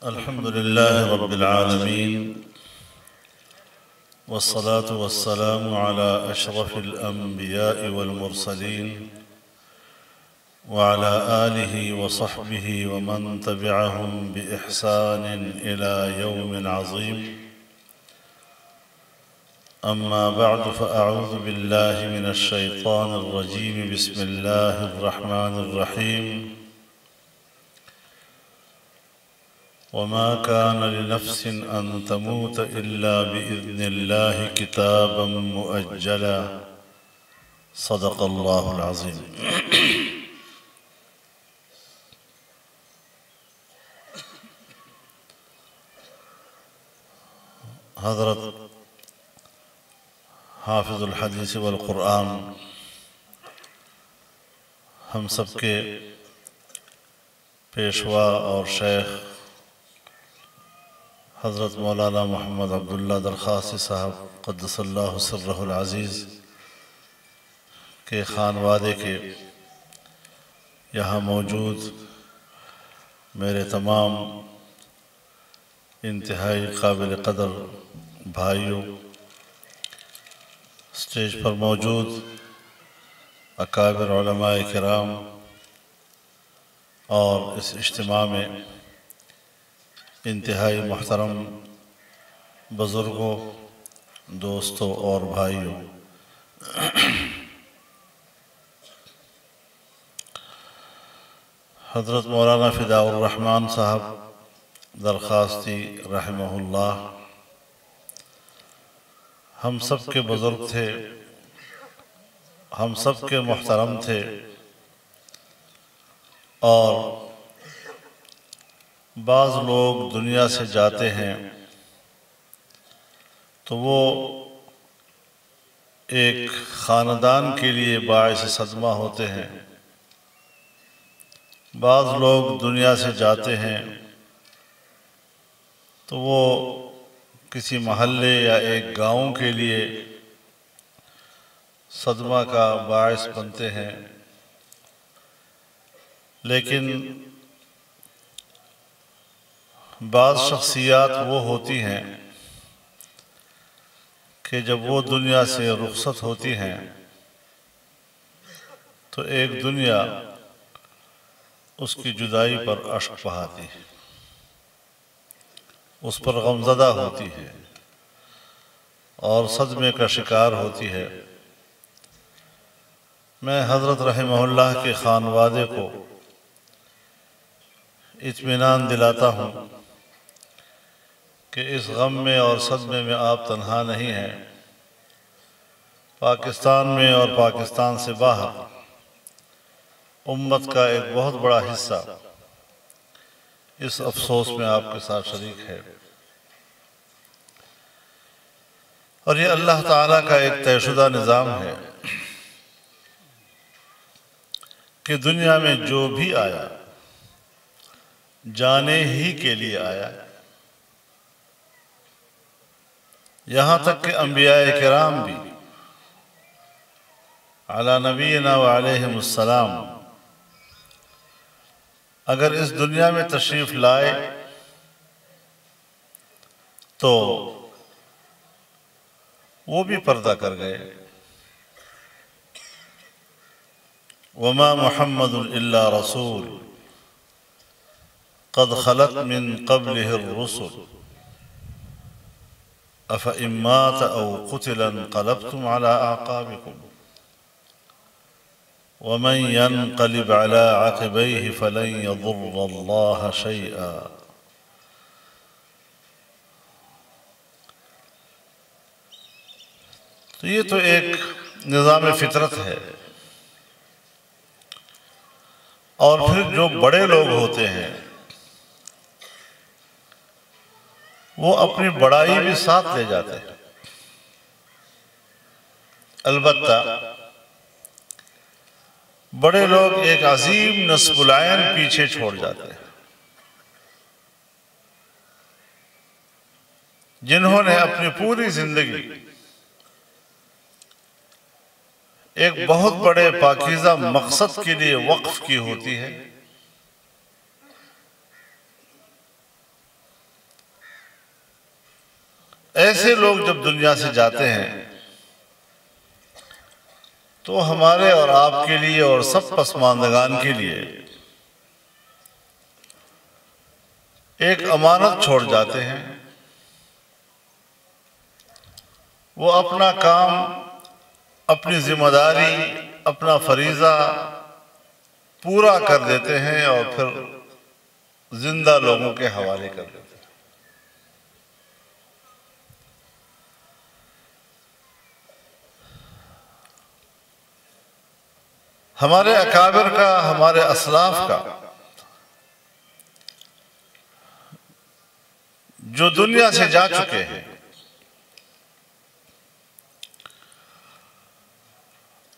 अल्हम्दुलिल्लाह रब्बिल आलमीन वस्सलातु वस्सलामु अला अशरफिल अंबिया'i वल मुरसलीन व अला आलिहि व सहबिहि व मन तबिअहुम बि इहसानिन इला यौमिन अज़ीम। अम्मा बअद फ़अऊज़ु बिल्लाहि मिनश शैतानिर रजीम। बिस्मिल्लाहिर रहमानिर रहीम। वमा कान लिनफ्सिन अन तमूत इल्ला बिइज़्निल्लाहि किताबन मुअज्जला। सदक़ल्लाहुल अज़ीम। हज़रत हाफ़िज़ुल हदीस वल क़ुरआन हम सब के पेशवा और शेख हज़रत मौलाना मोहम्मद अब्दुल्ला दरखासी साहब क़द्दसल्लाहु सिर्रहुल अज़ीज़ के खानवादे के यहाँ मौजूद मेरे तमाम इंतहाई काबिल क़दर भाइयों, स्टेज पर मौजूद अकाबिर उलमाए किराम और इस इज्तिमा में इंतहाई मुहतरम बुज़ुर्गों, दोस्तों और भाइयों, हज़रत मौलाना फ़िदाउर रहमान साहब दरखास्ती रहमहुल्लाह हम सब के बुज़ुर्ग थे, हम सब के मुहतरम थे और बाज़ लोग दुनिया से जाते हैं तो वो एक ख़ानदान के लिए बाइस सदमा होते हैं। बाज़ लोग दुनिया से जाते हैं तो वो किसी महल्ले या एक गांव के लिए सदमा का बाइस बनते हैं। लेकिन बाज़ शख्सियात वो होती हैं कि जब वो दुनिया से रुखसत होती हैं तो एक दुनिया उसकी जुदाई पर अश्क बहाती है, उस पर गमज़दा होती है और सदमे का शिकार होती है। मैं हज़रत रहमहुल्लाह के खानवादे को इत्मीनान दिलाता हूँ कि इस गम में और सदमे में आप तन्हा नहीं हैं। पाकिस्तान में और पाकिस्तान से बाहर उम्मत का एक बहुत बड़ा हिस्सा इस अफसोस में आपके साथ शरीक है और ये अल्लाह ताला का एक तयशुदा निज़ाम है कि दुनिया में जो भी आया जाने ही के लिए आया। यहाँ तक कि अंबियाए किराम भी अला नबीना व अलैहिमुस्सलाम अगर इस दुनिया में तशरीफ़ लाए तो वो भी पर्दा कर गए। वमा मुहम्मदुन इल्ला रसूल क़द ख़लत मिन क़ब्लिहिर रुसुल अफ़ इन मात औ क़ुतिला इंक़लबतुम अला अअक़ाबिकुम वमन यन्क़लिब अला अक़बैहि फ़लन यज़ुर्रल्लाह शैअा। तो ये तो एक निज़ाम फितरत है। और फिर जो बड़े लोग होते हैं वो अपनी बड़ाई भी साथ ले जाते हैं। अलबत्ता बड़े लोग एक अजीम नस्बुल-आइन पीछे छोड़ जाते हैं जिन्होंने अपनी पूरी जिंदगी एक बहुत बड़े पाकीज़ा मकसद के लिए वक्फ की होती है ऐसे लोग जब दुनिया से जाते हैं तो हमारे और आपके लिए और सब पसमानदगान के लिए एक अमानत छोड़ जाते हैं। वो अपना काम, अपनी जिम्मेदारी, अपना फरीजा पूरा कर देते हैं और फिर जिंदा लोगों के हवाले कर देते हैं। हमारे अकाबिर का, हमारे असलाफ का जो दुनिया से जा चुके हैं,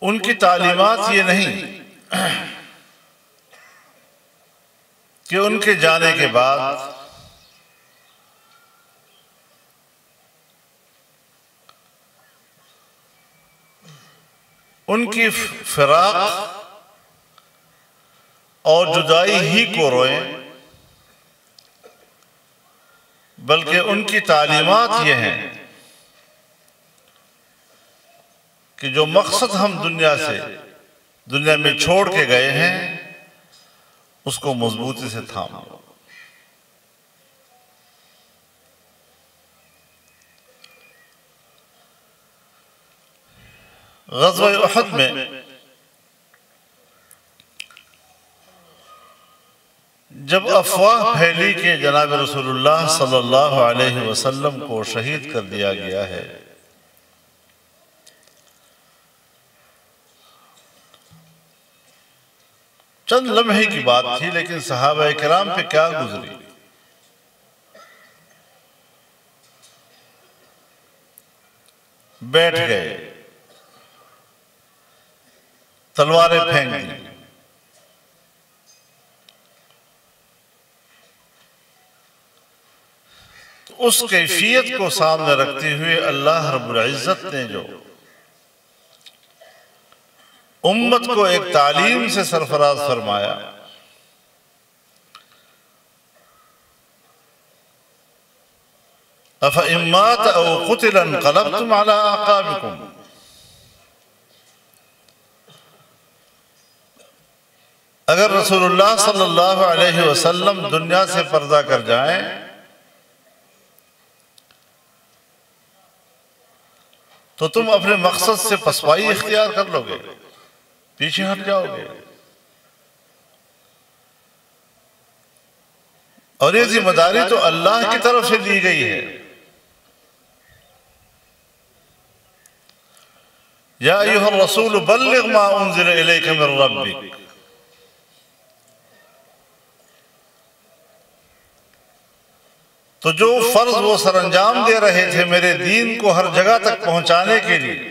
उनकी तालीमात ये नहीं कि उनके जाने के बाद उनकी फिराक और जुदाई ही को रोएं, बल्कि उनकी तालीमात ये हैं कि जो मकसद हम दुनिया में छोड़ के गए हैं उसको मजबूती से थाम लो। ग़ज़वा उहद में जब अफवाह फैली कि जनाब रसूलुल्लाह सल्लल्लाहु अलैहि वसल्लम को शहीद कर दिया गया है, चंद लम्हे की बात थी, लेकिन सहाबा किराम पे क्या गुजरी। बैठ गए, तलवारें फेंक दी। तो उस कैफियत को सामने रखते हुए अल्लाह रब्बुल इज्जत ने जो उम्मत को एक तालीम से सरफराज फरमाया, अफ़ इन मात औ क़ुतिल इन्क़लबतुम अला अक़ाबिकुम, अगर रसूलुल्लाह सल्लल्लाहु अलैहि वसल्लम दुनिया से पर्दा कर जाएं तो तुम अपने मकसद से पसपाई इख्तियार कर लोगे, पीछे हट जाओगे। और ये जिम्मेदारी तो अल्लाह की तरफ से दी गई है। या अय्युहर रसूल बल्लिग मा उन्ज़िल इलैका मिन रब्बिक, तो जो फर्ज वो सरअंजाम दे रहे थे मेरे दीन को हर जगह तक पहुंचाने के लिए,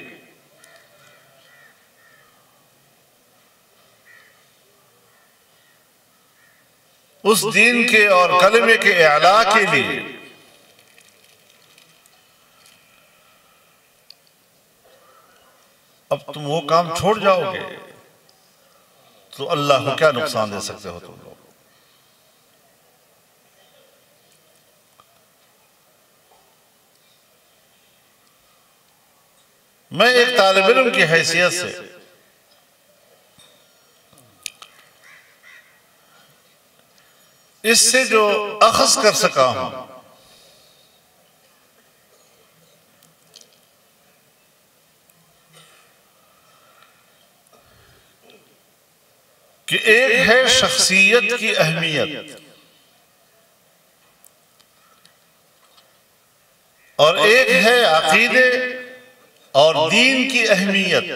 उस दीन के और कलमे के इला के लिए अब तुम वो काम छोड़ जाओगे तो अल्लाह को क्या नुकसान दे सकते हो तुम लोग। मैं एक तालिब इल्म की हैसियत से इससे जो अखज़ कर सका हूं कि एक है शख्सियत की अहमियत और एक है अकीदे और दीन की अहमियत।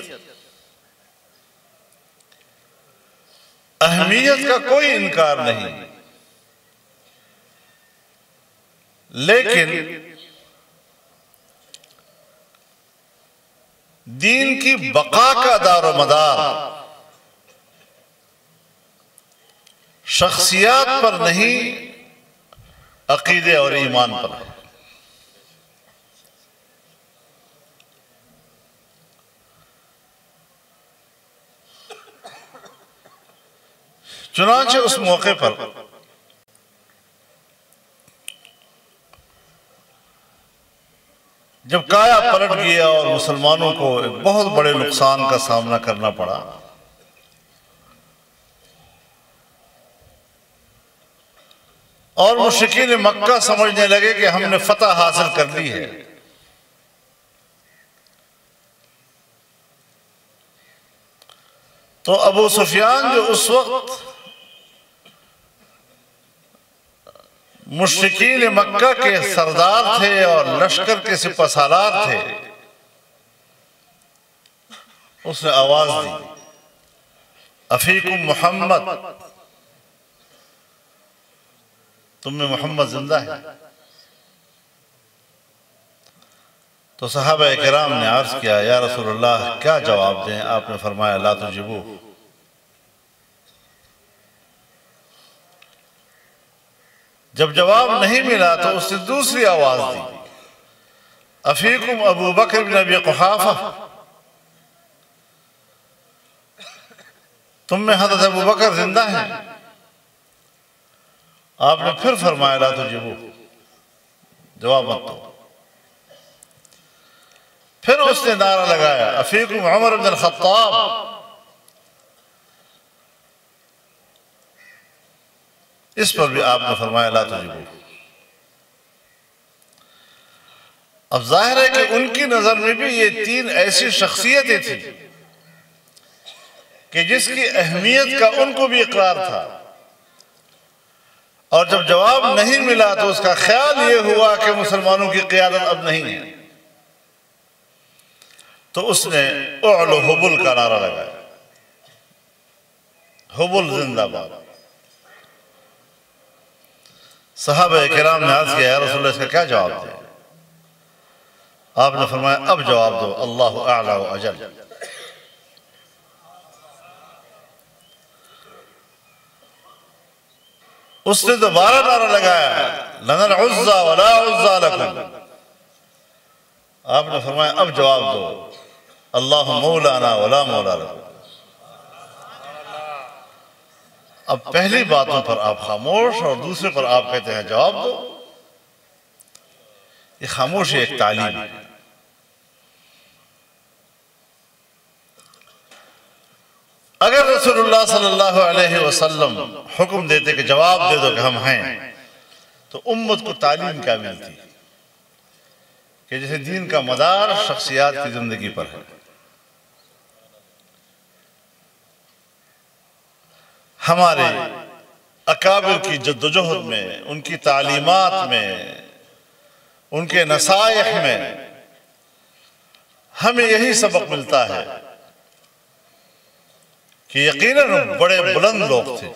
अहमियत का कोई इनकार नहीं, लेकिन दीन की बका का दारो मदार शख्सियात पर नहीं, अकीदे और ईमान पर है। चुनांचे उस मौके पर जब काया पलट गया और मुसलमानों को एक बहुत बड़े नुकसान का सामना करना पड़ा, और मुशरिकीन मक्का समझने लगे कि हमने फतह हासिल कर ली है, तो अबू सुफियान जो उस वक्त मुशरिकीन मक्का के सरदार थे और लश्कर के सिपहसालार थे, उसने आवाज दी, अफीकुम मोहम्मद, तुम में मोहम्मद जिंदा है। तो सहाबा किराम ने अर्ज किया, या रसूलल्लाह क्या जवाब दें? आपने फरमाया, ला तुजिबू, जब जवाब नहीं मिला तो उसने दूसरी आवाज दी, अफीकुम अबू बकर बिन अबी कुहाफा, तुम में हज़रत अबू बकर जिंदा है। आपने फिर फरमाया, ला तुजिबू, जवाब मत दो। फिर उसने नारा लगाया, अफीकुम उमर बिन अल-खत्ताब, इस पर भी आपने फरमाया, ला तुजिबू। अब जाहिर है कि उनकी नजर में भी ये तीन ऐसी शख्सियतें थी कि जिसकी अहमियत का उनको भी इकरार था, और जब जवाब नहीं मिला तो उसका ख्याल ये हुआ कि मुसलमानों की क़ियादत अब नहीं है, तो उसने उअलु हुबुल का नारा लगाया, हुबुल जिंदाबाद। सहाबा किराम ने अर्ज़ किया, या रसूलल्लाह इसका क्या जवाब दे? आपने फरमाया, अब जवाब दो, अल्लाहु अअला व अजल। उसने दोबारा नारा लगाया, लनल उज़्ज़ा व ला उज़्ज़ा लकुम। आपने फरमाया, अब जवाब दो, अल्लाहु मौलाना व ला मौला लकुम। अब पहली बातों पर आप खामोश और दूसरे पर आप कहते हैं जवाब दो। ये खामोशी एक तालीम है। अगर रसूलुल्लाह सल्लल्लाहु अलैहि वसल्लम हुक्म देते कि जवाब दे दो कि हम हैं, तो उम्मत को तालीम क्या मिलती कि जैसे दीन का मदार शख्सियात की जिंदगी पर है। हमारे अकाबिर की जद्दोजहद में, उनकी तालीमात में, उनके नसाइह में हमें यही सबक मिलता है कि यकीनन बड़े बुलंद लोग थे।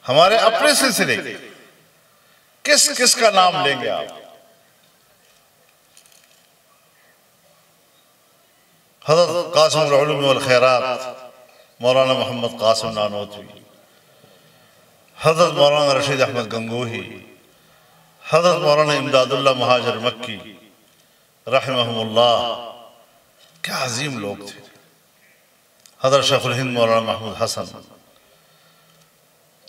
हमारे अपने सिलसिले किस किस का नाम लेंगे आप? हज़रत क़ासिमुल उलूम वल खैरात मौलाना मोहम्मद कासिम नानोतवी, हज़रत मौलाना रशीद अहमद गंगोही, हज़रत मौलाना इमदादुल्लाह महाजर मक्की रहमहुमुल्लाह, क्या अजीम लोग थे। हज़रत शेखुल हिंद मौलाना महमूद हसन,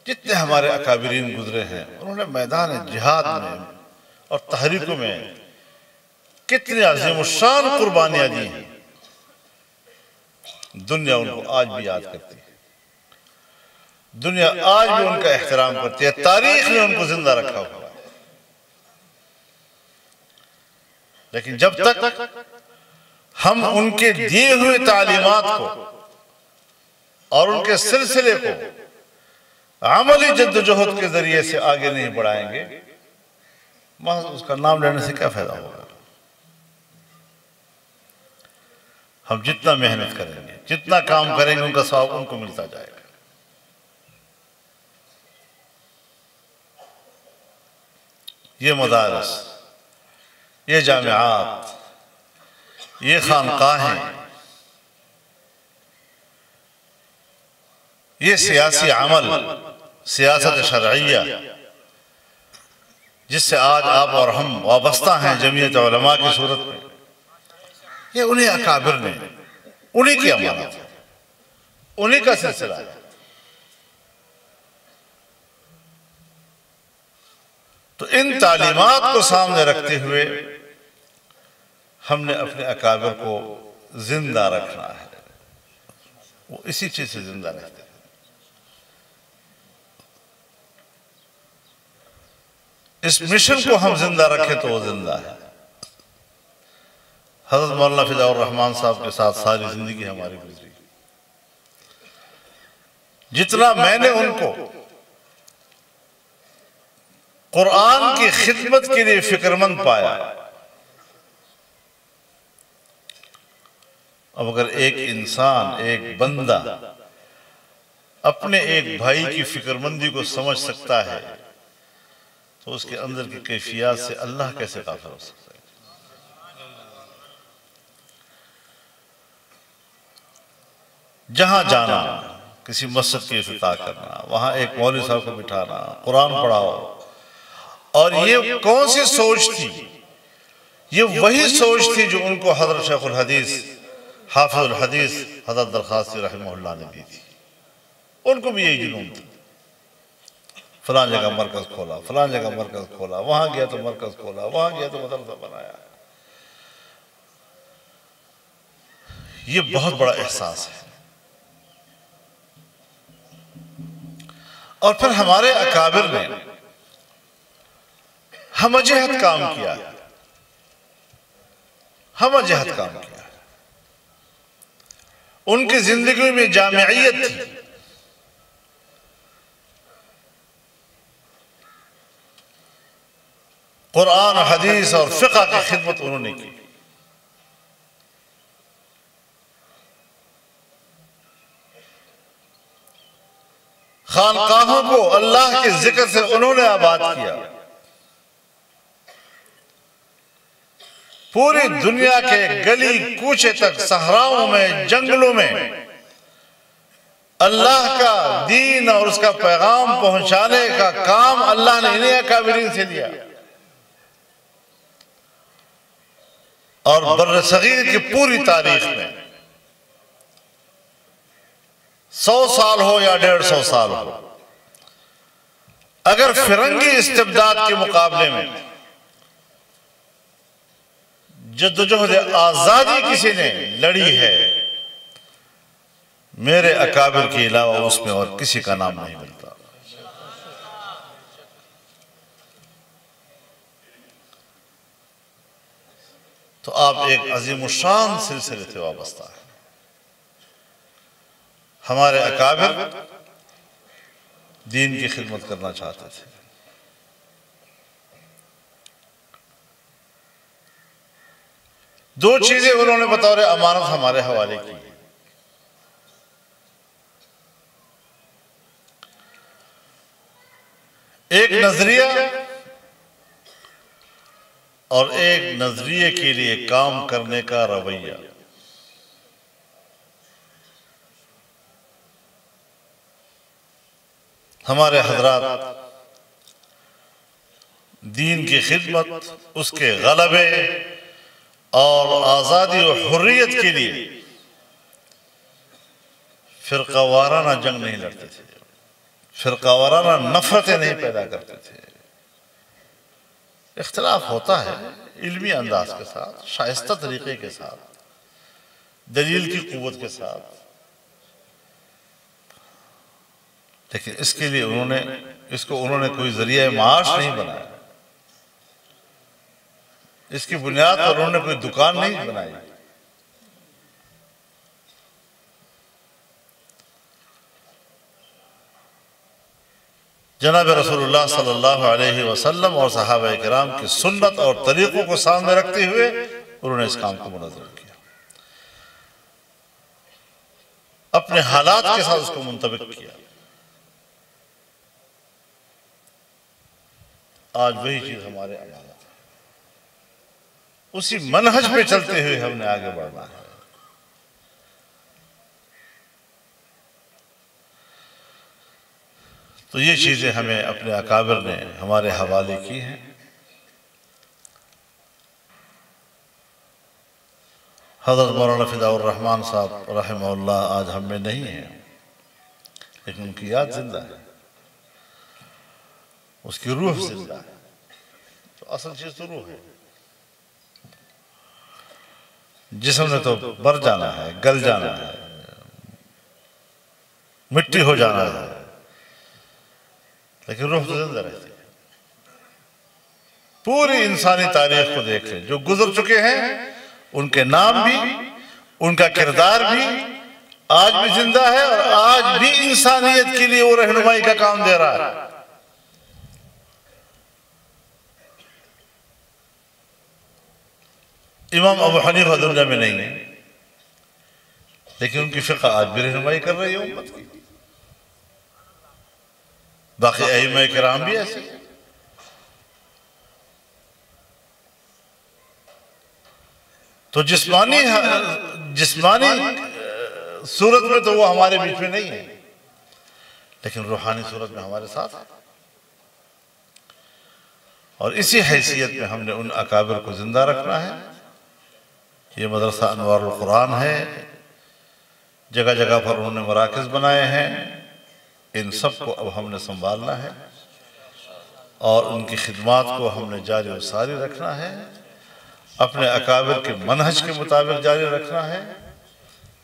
जितने हमारे अकाबिरीन गुजरे हैं, उन्होंने मैदान जिहाद में और तहरीकों में कितनी अजीम शान कुर्बानियाँ दी हैं। दुनिया उनको आज भी याद करती है, दुनिया आज भी उनका एहतराम करती है, तारीख ने उनको जिंदा रखा हुआ है। लेकिन जब तक हम उनके दिए हुए तालीमात को और उनके सिलसिले को अमली जद्दोजहद के जरिए से आगे नहीं बढ़ाएंगे, महज उसका नाम लेने से क्या फायदा होगा। हम जितना मेहनत करेंगे, जितना काम करेंगे, उनका सवाब उनको मिलता जाएगा। ये मदारस, ये जामियात, ये खानकाहें, ये सियासी अमल, सियासत शरइया, जिससे आज आप और हम वाबस्ता हैं जमीयत उलमा की सूरत में, ये उन्हीं अकाबिर ने, उन्हीं की अमानत है, उन्हीं का सिलसिला है। तो इन तालीमात को सामने रखते हुए हमने अपने अकाबिर को जिंदा रखना है, वो इसी चीज से जिंदा रहते हैं। इस मिशन को हम जिंदा रखें तो वो जिंदा है। हजरत मौलाना फिदाउर रहमान साहब के साथ सारी जिंदगी हमारी गुजरी। जितना मैंने उनको कुरान की खिदमत के लिए फिक्रमंद पाया, अब अगर एक इंसान, एक बंदा अपने एक भाई की फिक्रमंदी को समझ सकता है तो उसके अंदर की कैफियत से अल्लाह कैसे काफिर हो सकता है। जहां जाना, किसी मस्जिद की इफ्तिताह करना, वहां एक मौलवी साहब को बिठाना, कुरान पढ़ाओ, और ये कौन सी सोच थी? ये वही सोच थी जो उनको हज़रत शेखुल हदीस हाफिजुल हदीस हज़रत दरखास्ती रहमहुल्लाह ने दी थी। उनको भी यही जुनून था, फलां जगह मरकज खोला, फलां जगह मरकज खोला, वहां गया तो मरकज खोला, वहां गया तो मदरसा बनाया। ये बहुत बड़ा एहसास है। और फिर हमारे अकाबिर ने हमजहत काम किया, हमजहत काम किया। उनकी जिंदगी में जामियत थी। कुरान, हदीस और फिक़ह की खिदमत उन्होंने की। खानकाहों को अल्लाह के जिक्र से उन्होंने आबाद किया। पूरी दुनिया के गली कूचे तक, सहराओं में, जंगलों में अल्लाह का दीन और उसका पैगाम पहुंचाने का काम अल्लाह ने इन्हीं अकाबिरीन से दिया। और बर्र सगीर की पूरी तारीख में 100 साल हो या 150 साल हो, अगर फिरंगी इस्तिबदाद के मुकाबले में जद्दोजहद आजादी किसी ने लड़ी है, मेरे अकाबिर के अलावा उसमें और किसी का नाम नहीं मिलता। तो आप एक अजीमुशान सिलसिले से वाबस्ता है। हमारे अकाबिर दीन की खिदमत करना चाहते थे। दो चीजें उन्होंने बतौर अमानत हमारे हवाले की। एक नजरिया और एक नजरिए के लिए काम करने का रवैया। हमारे हजरात दीन की खिदमत, उसके गलबे और आज़ादी और हुर्रियत के लिए फिरकावाराना जंग नहीं लड़ते थे, फिरकावाराना नफरतें नहीं पैदा करते थे। इख्तिलाफ होता है इल्मी अंदाज के साथ, शाइस्ता तरीके के साथ, दलील की कुव्वत के साथ, लेकिन इसके लिए उन्होंने कोई जरिया माश नहीं बनाया। इसकी बुनियाद पर उन्होंने कोई दुकान नहीं बनाई। जनाब रसूलुल्लाह सल्लल्लाहु अलैहि वसल्लम और सहाबा किराम की सुन्नत और तरीकों को सामने रखते हुए उन्होंने इस काम को मुनज़्ज़म किया, अपने हालात के साथ उसको मुंतबिक किया। आज वही चीज हमारे अमानत है, उसी मनहज पे चलते हुए हमने आगे बढ़ना है। तो ये चीजें हमें अपने अकाबिर ने हमारे हवाले की हैं। हज़रत मौलाना फिदाउर रहमान साहब रहमहुल्लाह आज हम में नहीं हैं, लेकिन उनकी याद जिंदा है, उसकी रूह जिंदा है। तो असल चीज तो रूह है। जिस्म ने तो मर जाना है, गल जाना है, मिट्टी हो जाना है, लेकिन रूह तो जिंदा रहती है। पूरी इंसानी तारीख को देख ले, जो गुजर चुके हैं उनके नाम भी, उनका किरदार भी आज भी जिंदा है और आज भी इंसानियत के लिए वो रहनुमाई का काम दे रहा है। इमाम अबू हनीफा दुनिया में नहीं है, लेकिन उनकी फिक़्ह आज भी रहनुमाई कर रही है उम्मत की। बाकी अइम्मा किराम भी ऐसे। तो जिस्मानी सूरत में तो वो हमारे बीच में नहीं है, लेकिन रूहानी सूरत में हमारे साथ है। और इसी हैसियत में हमने उन अकाबिर को जिंदा रखना है। ये मदरसा अनवारुल कुरान है, जगह जगह पर उन्होंने मराकज़ बनाए हैं। इन सब को अब हमने संभालना है और उनकी खिदमात को हमने जारी और सारी रखना है, अपने अकाबिर के मनहज के मुताबिक जारी रखना है।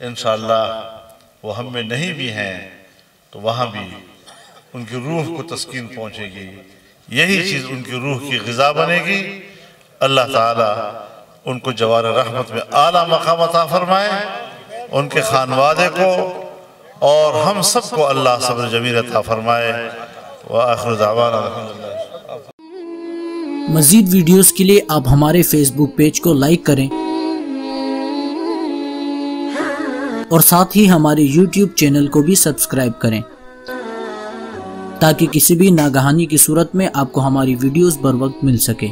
इंशाअल्लाह वो हम में नहीं भी हैं तो वहाँ भी उनकी रूह को तस्कीन पहुँचेगी। यही चीज़ उनकी रूह की ग़िज़ा बनेगी। अल्लाह ताला उनको जवार रहमत में आला मकाम अता फरमाए, उनके खानवादे को और हम सबको अल्लाह सब्र जमील अता फरमाए। व आखिर दावाना अल्हम्दुलिल्लाह। मज़ीद वीडियोस के लिए आप हमारे फेसबुक पेज को लाइक करें और साथ ही हमारे यूट्यूब चैनल को भी सब्सक्राइब करें, ताकि किसी भी नागहानी की सूरत में आपको हमारी वीडियोस बर वक्त मिल सके।